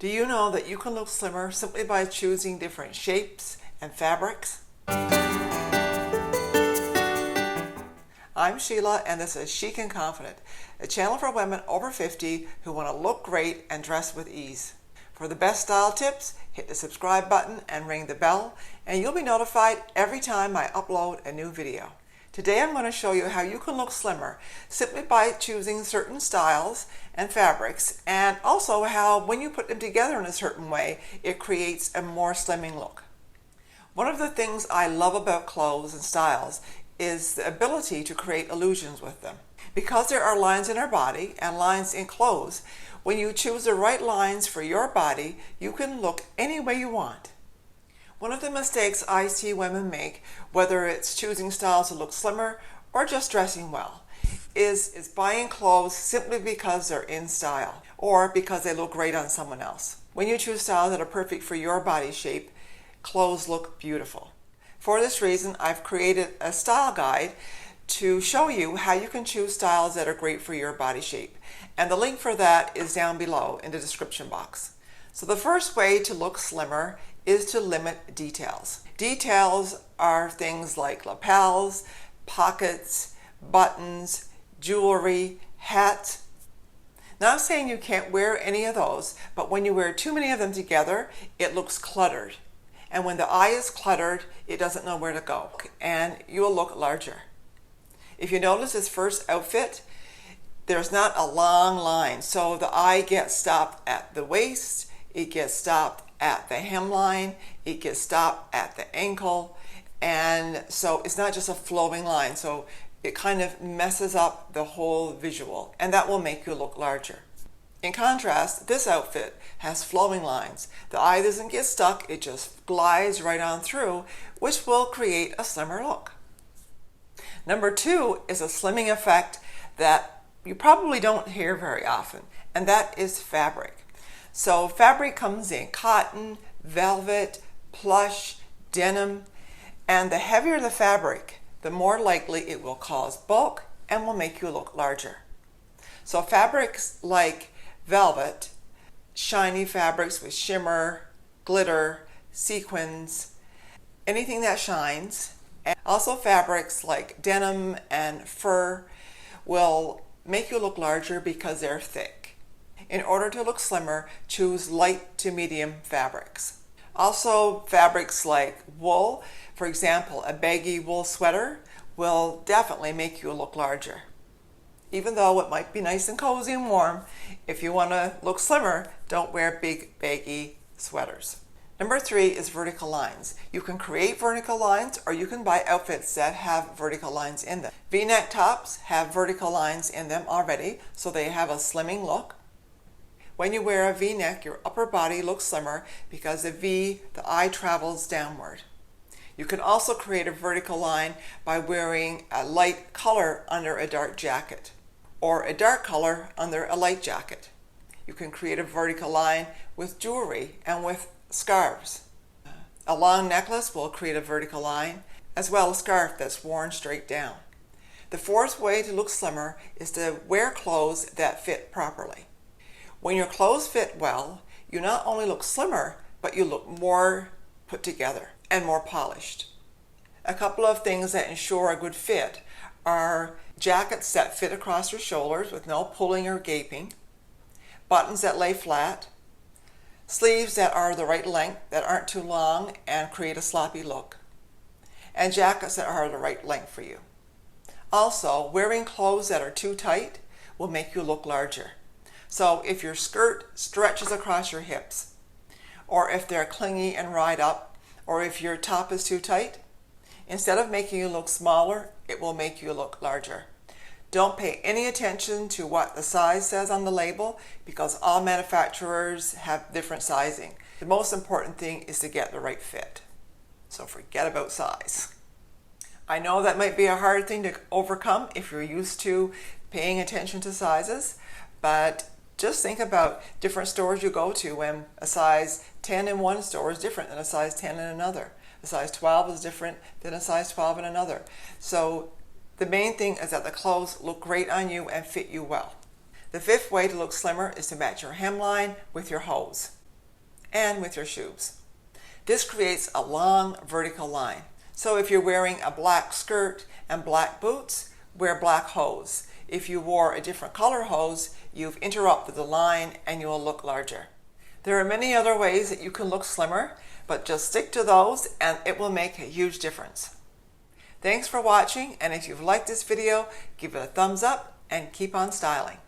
Do you know that you can look slimmer simply by choosing different shapes and fabrics? I'm Sheila, and this is Chic and Confident, a channel for women over 50 who want to look great and dress with ease. For the best style tips, hit the subscribe button and ring the bell, and you'll be notified every time I upload a new video. Today I'm going to show you how you can look slimmer simply by choosing certain styles and fabrics, and also how when you put them together in a certain way, it creates a more slimming look. One of the things I love about clothes and styles is the ability to create illusions with them. Because there are lines in our body and lines in clothes, when you choose the right lines for your body, you can look any way you want. One of the mistakes I see women make, whether it's choosing styles to look slimmer or just dressing well, is buying clothes simply because they're in style or because they look great on someone else. When you choose styles that are perfect for your body shape, clothes look beautiful. For this reason, I've created a style guide to show you how you can choose styles that are great for your body shape. And the link for that is down below in the description box. So the first way to look slimmer is to limit details. Details are things like lapels, pockets, buttons, jewelry, hats. Not saying you can't wear any of those, but when you wear too many of them together, it looks cluttered. And when the eye is cluttered, it doesn't know where to go, and you will look larger. If you notice this first outfit, there's not a long line, so the eye gets stopped at the waist, it gets stopped at the hemline, it gets stopped at the ankle, and so it's not just a flowing line, so it kind of messes up the whole visual, and that will make you look larger. In contrast, this outfit has flowing lines. The eye doesn't get stuck, it just glides right on through, which will create a slimmer look. Number 2 is a slimming effect that you probably don't hear very often, and that is fabric. So fabric comes in cotton, velvet, plush, denim, and the heavier the fabric, the more likely it will cause bulk and will make you look larger. So fabrics like velvet, shiny fabrics with shimmer, glitter, sequins, anything that shines, and also fabrics like denim and fur will make you look larger because they're thick. In order to look slimmer, choose light to medium fabrics. Also, fabrics like wool, for example, a baggy wool sweater will definitely make you look larger. Even though it might be nice and cozy and warm, if you want to look slimmer, don't wear big baggy sweaters. Number 3 is vertical lines. You can create vertical lines, or you can buy outfits that have vertical lines in them. V-neck tops have vertical lines in them already, so they have a slimming look. When you wear a V-neck, your upper body looks slimmer because the eye travels downward. You can also create a vertical line by wearing a light color under a dark jacket, or a dark color under a light jacket. You can create a vertical line with jewelry and with scarves. A long necklace will create a vertical line, as well as a scarf that's worn straight down. The 4th way to look slimmer is to wear clothes that fit properly. When your clothes fit well, you not only look slimmer, but you look more put together and more polished. A couple of things that ensure a good fit are jackets that fit across your shoulders with no pulling or gaping, buttons that lay flat, sleeves that are the right length, that aren't too long and create a sloppy look, and jackets that are the right length for you. Also, wearing clothes that are too tight will make you look larger. So if your skirt stretches across your hips, or if they're clingy and ride up, or if your top is too tight, instead of making you look smaller, it will make you look larger. Don't pay any attention to what the size says on the label, because all manufacturers have different sizing. The most important thing is to get the right fit. So forget about size. I know that might be a hard thing to overcome if you're used to paying attention to sizes, but just think about different stores you go to when a size 10 in one store is different than a size 10 in another. A size 12 is different than a size 12 in another. So the main thing is that the clothes look great on you and fit you well. The 5th way to look slimmer is to match your hemline with your hose. and with your shoes. This creates a long vertical line. So if you're wearing a black skirt and black boots, wear black hose. If you wore a different color hose, you've interrupted the line and you'll look larger. There are many other ways that you can look slimmer, but just stick to those and it will make a huge difference. Thanks for watching, and if you've liked this video, give it a thumbs up and keep on styling.